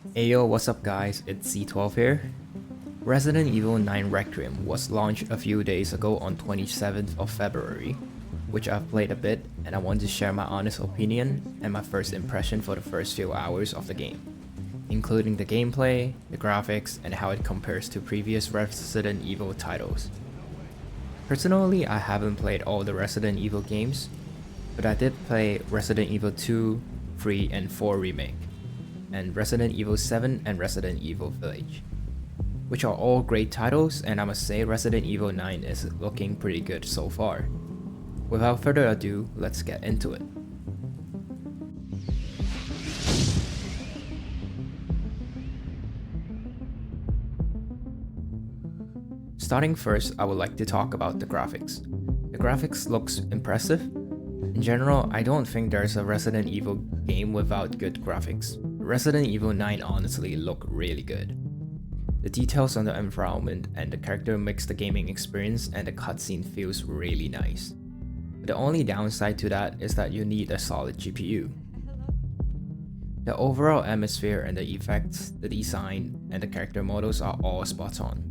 Ayo, what's up guys, it's C12 here. Resident Evil 9 Requiem was launched a few days ago on 27th of February, which I've played a bit and I want to share my honest opinion and my first impression for the first few hours of the game, including the gameplay, the graphics, and how it compares to previous Resident Evil titles. Personally, I haven't played all the Resident Evil games, but I did play Resident Evil 2, 3, and 4 Remake, and Resident Evil 7 and Resident Evil Village, which are all great titles, and I must say Resident Evil 9 is looking pretty good so far. Without further ado, let's get into it. Starting first, I would like to talk about the graphics. The graphics looks impressive. In general, I don't think there's a Resident Evil game without good graphics. Resident Evil 9 honestly look really good. The details on the environment and the character makes the gaming experience and the cutscene feels really nice. But the only downside to that is that you need a solid GPU. The overall atmosphere and the effects, the design, and the character models are all spot on.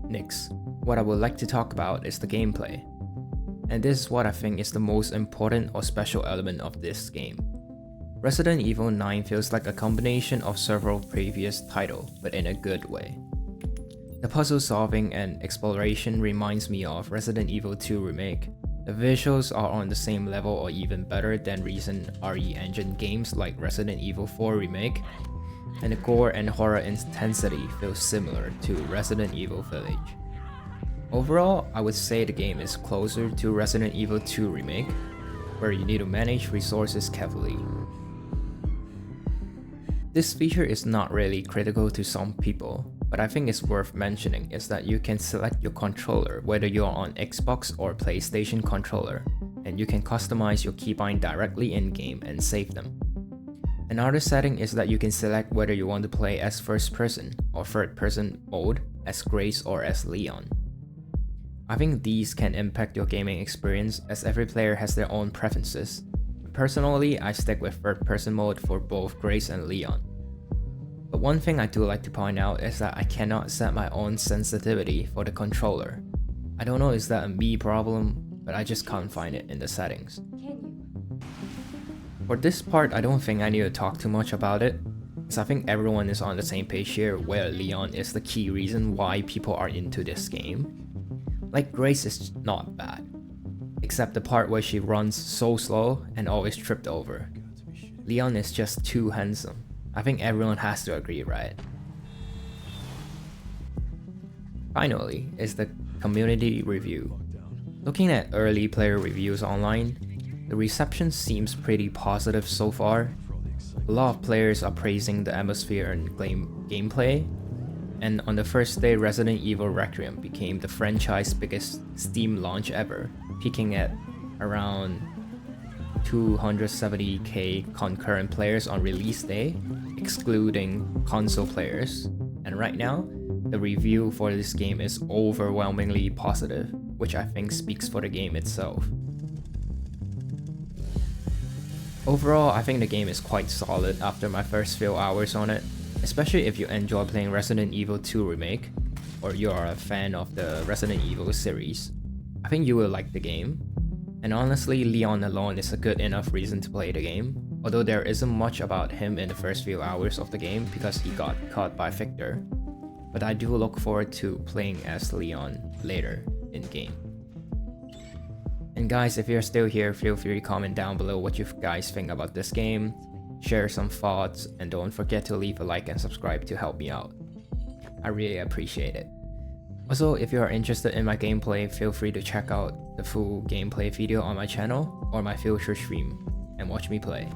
Next, what I would like to talk about is the gameplay. And this is what I think is the most important or special element of this game. Resident Evil 9 feels like a combination of several previous titles, but in a good way. The puzzle solving and exploration reminds me of Resident Evil 2 Remake. The visuals are on the same level or even better than recent RE Engine games like Resident Evil 4 Remake, and the gore and horror intensity feels similar to Resident Evil Village. Overall, I would say the game is closer to Resident Evil 2 Remake, where you need to manage resources carefully. This feature is not really critical to some people, but I think it's worth mentioning is that you can select your controller whether you're on Xbox or PlayStation controller, and you can customize your keybind directly in-game and save them. Another setting is that you can select whether you want to play as first person or third person mode, as Grace or as Leon. I think these can impact your gaming experience as every player has their own preferences. Personally, I stick with third person mode for both Grace and Leon. But one thing I do like to point out is that I cannot set my own sensitivity for the controller. I don't know is that a me problem, but I just can't find it in the settings. For this part, I don't think I need to talk too much about it, as I think everyone is on the same page here where Leon is the key reason why people are into this game. Like, Grace is not bad, except the part where she runs so slow and always tripped over. Leon is just too handsome. I think everyone has to agree, right? Finally is the community review. Looking at early player reviews online, the reception seems pretty positive so far. A lot of players are praising the atmosphere and gameplay, and on the first day Resident Evil Requiem became the franchise's biggest Steam launch ever, peaking at around 270k concurrent players on release day, excluding console players. And right now, the review for this game is overwhelmingly positive, which I think speaks for the game itself. Overall, I think the game is quite solid after my first few hours on it, especially if you enjoy playing Resident Evil 2 Remake, or you are a fan of the Resident Evil series. I think you will like the game. And honestly, Leon alone is a good enough reason to play the game, although there isn't much about him in the first few hours of the game because he got caught by Victor. But I do look forward to playing as Leon later in game. And guys, if you're still here, feel free to comment down below what you guys think about this game, share some thoughts, and don't forget to leave a like and subscribe to help me out. I really appreciate it. Also, if you are interested in my gameplay, feel free to check out the full gameplay video on my channel or my future stream and watch me play.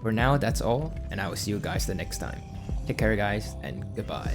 For now, that's all, and I will see you guys the next time. Take care guys, and goodbye.